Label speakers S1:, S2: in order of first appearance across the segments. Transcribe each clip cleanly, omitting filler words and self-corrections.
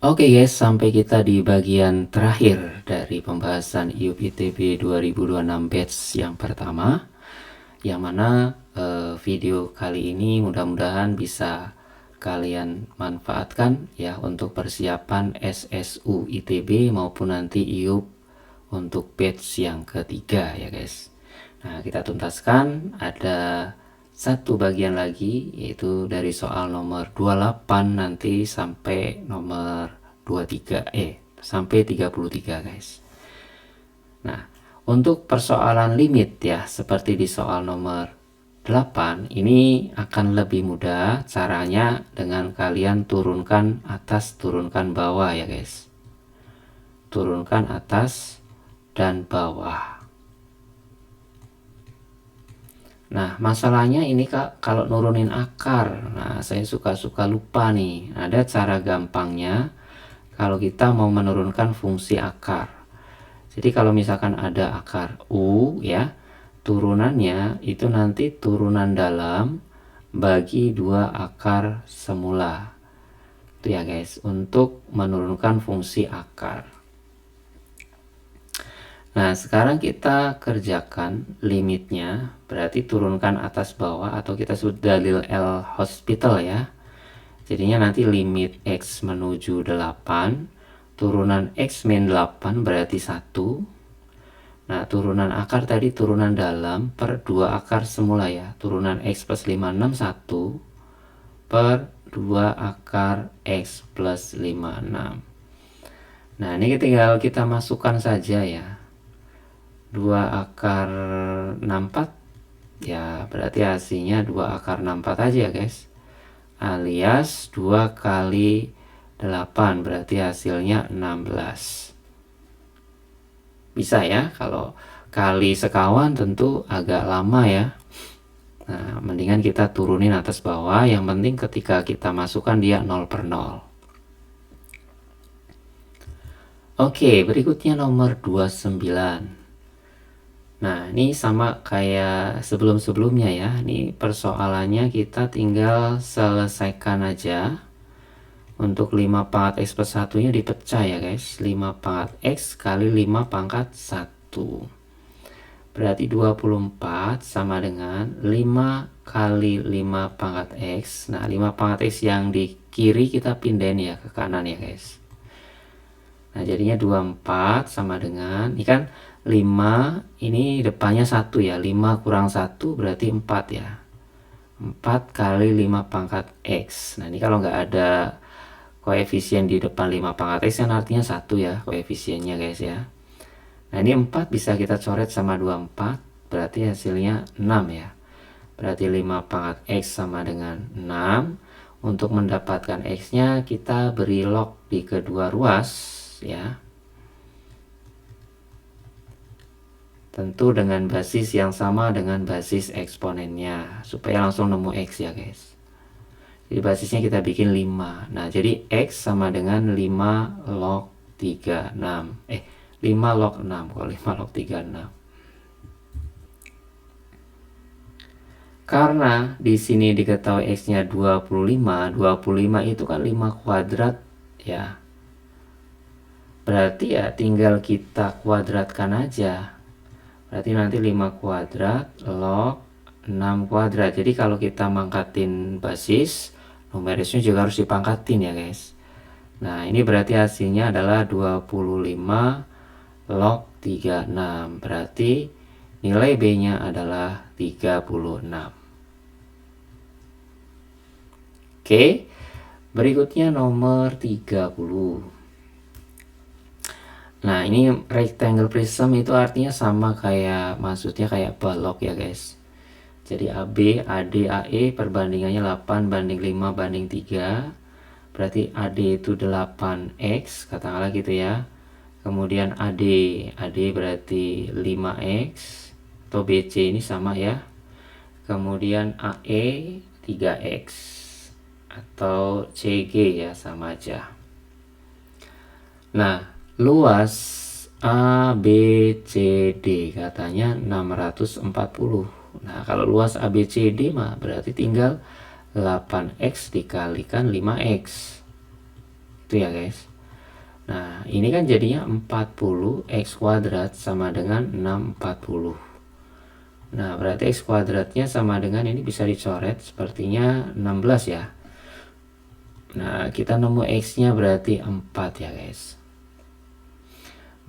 S1: Oke guys, sampai kita di bagian terakhir dari pembahasan IUP ITB 2026 batch yang pertama, yang mana video kali ini mudah-mudahan bisa kalian manfaatkan ya untuk persiapan SSU ITB maupun nanti IUP untuk batch yang ketiga ya guys. Nah, kita tuntaskan ada satu bagian lagi, yaitu dari soal nomor 28 nanti sampai nomor 23 sampai 33 guys. Nah, untuk persoalan limit ya, seperti di soal nomor 8 ini akan lebih mudah caranya dengan kalian turunkan atas, turunkan bawah ya guys. Turunkan atas dan bawah. Nah, masalahnya ini Kak, kalau nurunin akar, nah saya suka-suka lupa nih. Ada cara gampangnya kalau kita mau menurunkan fungsi akar. Jadi kalau misalkan ada akar U ya, turunannya itu nanti turunan dalam bagi 2 akar semula. Itu ya guys, untuk menurunkan fungsi akar. Nah, sekarang kita kerjakan limitnya, berarti turunkan atas bawah atau kita sebut dalil L'Hospital ya. Jadinya nanti limit X menuju 8, turunan X min 8 berarti 1. Nah, turunan akar tadi turunan dalam per 2 akar semula ya. Turunan X plus 56 1 per 2 akar X plus 56. Nah, ini tinggal kita masukkan saja ya. 2 akar 64 ya, berarti hasilnya 2 akar 64 aja guys, alias 2 kali 8 berarti hasilnya 16. Bisa ya, kalau kali sekawan tentu agak lama ya. Nah, mendingan kita turunin atas bawah, yang penting ketika kita masukkan dia 0 per 0. Oke, berikutnya nomor 29. Nah, ini sama kayak sebelum-sebelumnya ya. Ini persoalannya kita tinggal selesaikan aja. Untuk 5 pangkat X plus 1 nya dipecah ya guys. 5 pangkat X kali 5 pangkat 1. Berarti 24 sama dengan 5 kali 5 pangkat X. Nah, 5 pangkat X yang di kiri kita pindahin ya ke kanan ya guys. Nah, jadinya 24 sama dengan, ini kan 5, ini depannya 1 ya. 5 kurang 1 berarti 4 ya. 4 kali 5 pangkat X. Nah, ini kalau nggak ada koefisien di depan 5 pangkat X kan artinya 1 ya koefisiennya guys ya. Nah, ini 4 bisa kita coret sama 24. Berarti hasilnya 6 ya. Berarti 5 pangkat X sama dengan 6. Untuk mendapatkan X-nya kita beri log di kedua ruas ya. Tentu dengan basis yang sama dengan basis eksponennya, supaya langsung nemu X ya guys. Jadi basisnya kita bikin 5. Nah, jadi X sama dengan 5 log 36. 5 log 6. Kalau 5 log 36. Karena di sini diketahui X-nya 25. 25 itu kan 5 kuadrat ya. Berarti ya tinggal kita kuadratkan aja. Berarti nanti 5 kuadrat log 6 kuadrat. Jadi kalau kita mangkatin basis, numerisnya juga harus dipangkatin ya guys. Nah, ini berarti hasilnya adalah 25 log 36. Berarti nilai B-nya adalah 36. Oke, berikutnya nomor 30. Nah, ini rectangle prism itu artinya sama kayak, maksudnya kayak balok ya guys. Jadi AB, AD, AE perbandingannya 8 banding 5 banding 3. Berarti AD itu 8X, katakanlah gitu ya. Kemudian AD berarti 5X, atau BC ini sama ya. Kemudian AE 3X, atau CG ya, sama aja. Nah, luas ABCD katanya 640. Nah, kalau luas ABCD mah berarti tinggal 8X dikalikan 5X. Itu ya guys. Nah ini kan jadinya 40 X kuadrat sama dengan 640. Nah berarti X kuadratnya sama dengan, ini bisa dicoret sepertinya 16 ya. Nah kita nemu X nya berarti 4 ya guys.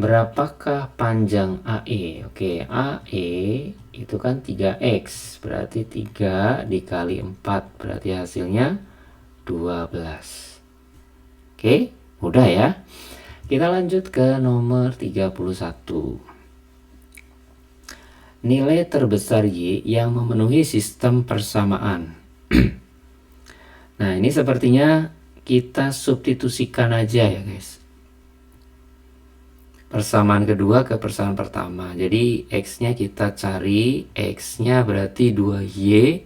S1: Berapakah panjang AE? Oke, AE itu kan 3X, berarti 3 dikali 4, berarti hasilnya 12. Oke, mudah ya. Kita lanjut ke nomor 31. Nilai terbesar Y yang memenuhi sistem persamaan. Nah, ini sepertinya kita substitusikan aja ya guys. Persamaan kedua ke persamaan pertama. Jadi X-nya kita cari, X-nya berarti 2Y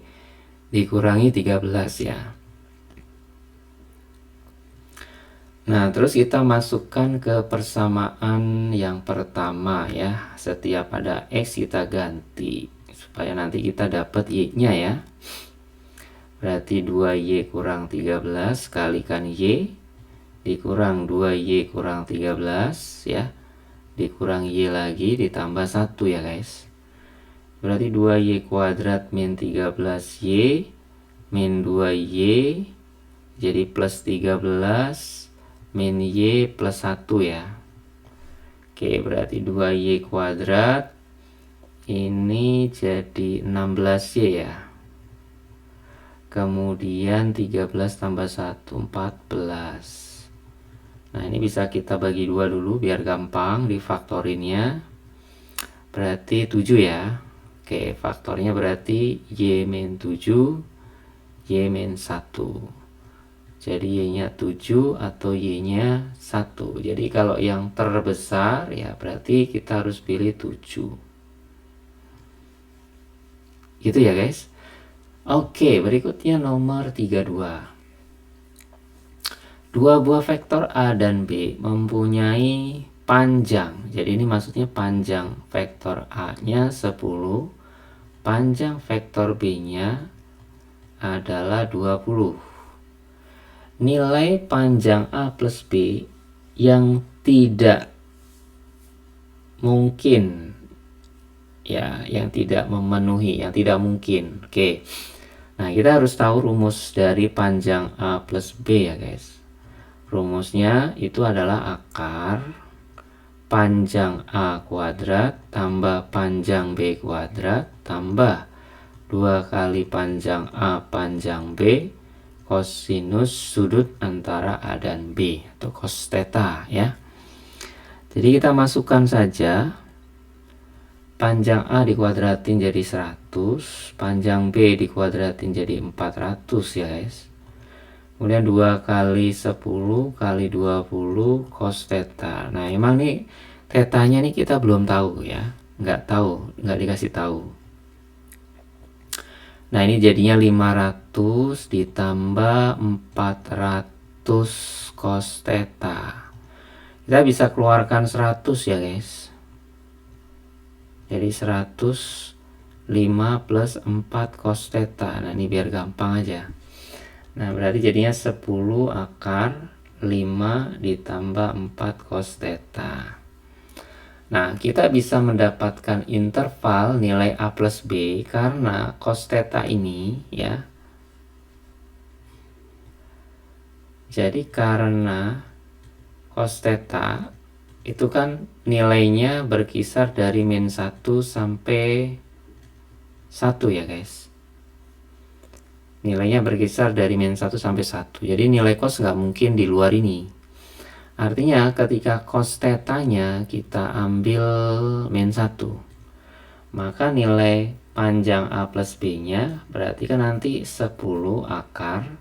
S1: dikurangi 13 ya. Nah, terus kita masukkan ke persamaan yang pertama ya. Setiap ada X kita ganti supaya nanti kita dapat Y-nya ya. Berarti 2Y kurang 13 kalikan Y dikurang 2Y kurang 13 ya. Dikurang Y lagi ditambah 1 ya guys. Berarti 2Y kuadrat min 13Y min 2Y jadi plus 13 min Y plus 1 ya. Oke, berarti 2Y kuadrat ini jadi 16Y ya. Kemudian 13 tambah 1 14. Nah ini bisa kita bagi 2 dulu biar gampang difaktorinnya. Berarti 7 ya. Oke, faktornya berarti Y min 7 Y min 1. Jadi Y nya 7 atau Y nya 1. Jadi kalau yang terbesar ya berarti kita harus pilih 7. Gitu ya guys. Oke, berikutnya nomor 32. Dua buah vektor A dan B mempunyai panjang. Jadi ini maksudnya panjang vektor A-nya 10, panjang vektor B-nya adalah 20. Nilai panjang A plus B yang tidak mungkin ya, yang tidak memenuhi, yang tidak mungkin. Oke. Nah, kita harus tahu rumus dari panjang A plus B ya guys. Rumusnya itu adalah akar panjang A kuadrat tambah panjang B kuadrat tambah 2 kali panjang A panjang B kosinus sudut antara A dan B atau cos theta ya. Jadi kita masukkan saja panjang A dikuadratin jadi 100, panjang B dikuadratin jadi 400 ya guys. Kemudian 2 kali 10 kali 20 cos theta. Nah emang nih tetanya nih kita belum tahu ya. Nggak tahu, nggak dikasih tahu. Nah ini jadinya 500 ditambah 400 cos theta. Kita bisa keluarkan 100 ya guys. Jadi 105 plus 4 cos theta. Nah ini biar gampang aja. Nah berarti jadinya 10 akar 5 ditambah 4 cos theta. Nah kita bisa mendapatkan interval nilai A plus B karena cos theta ini ya. Jadi karena cos theta itu kan nilainya berkisar dari min 1 sampai 1 ya guys. Nilainya berkisar dari min 1 sampai 1. Jadi nilai cos nggak mungkin di luar ini. Artinya ketika cos theta-nya kita ambil min 1. Maka nilai panjang A plus B-nya berarti kan nanti 10 akar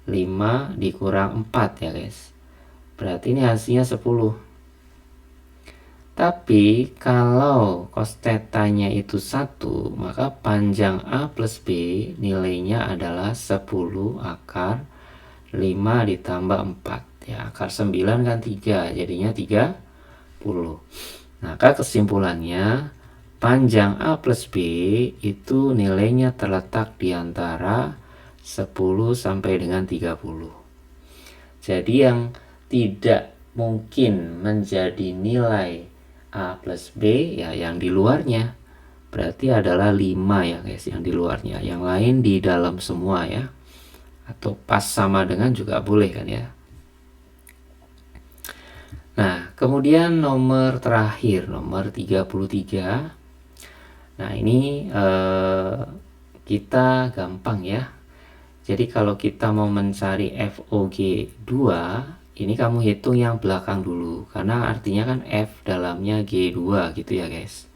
S1: 5 dikurang 4 ya guys. Berarti ini hasilnya 10. Tapi kalau cos theta-nya itu 1, maka panjang A plus B nilainya adalah 10 akar 5 ditambah 4. Ya, akar 9 kan 3, jadinya 30. Maka kesimpulannya panjang A plus B itu nilainya terletak di antara 10 sampai dengan 30. Jadi yang tidak mungkin menjadi nilai A plus B, ya yang di luarnya. Berarti adalah 5 ya guys, yang di luarnya. Yang lain di dalam semua ya. Atau pas sama dengan juga boleh kan ya. Nah, kemudian nomor terakhir, nomor 33. Nah, ini kita gampang ya. Jadi kalau kita mau mencari FOG2, ini kamu hitung yang belakang dulu. Karena artinya kan F dalamnya G2 gitu ya guys.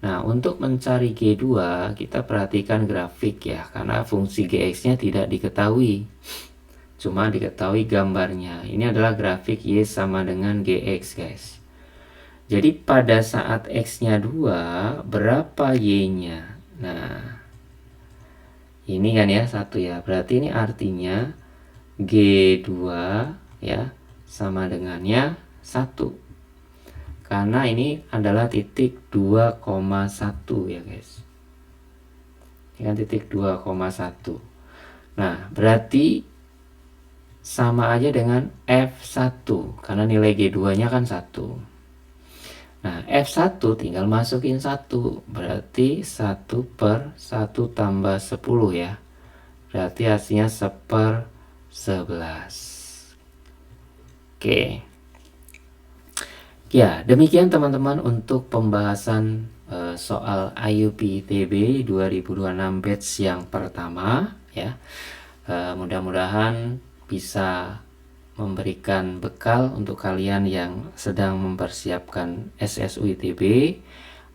S1: Nah, untuk mencari G2, kita perhatikan grafik ya. Karena fungsi Gx-nya tidak diketahui. Cuma diketahui gambarnya. Ini adalah grafik Y sama dengan Gx guys. Jadi pada saat X-nya 2, berapa Y-nya? Nah, ini kan ya 1 ya. Berarti ini artinya G2 ya sama dengannya 1. Karena ini adalah titik 2,1 ya guys. Ini kan titik 2,1. Nah, berarti sama aja dengan F1 karena nilai G2-nya kan 1. Nah, F1 tinggal masukin 1. Berarti 1 per 1 tambah 10 ya. Berarti hasilnya 1/11. Oke. Ya, demikian teman-teman untuk pembahasan soal IUP-ITB 2026 batch yang pertama ya. Mudah-mudahan bisa memberikan bekal untuk kalian yang sedang mempersiapkan SSU ITB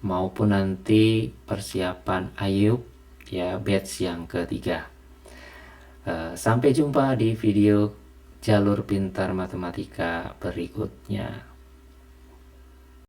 S1: maupun nanti persiapan IUP ya batch yang ketiga. Sampai jumpa di video jalur pintar matematika berikutnya.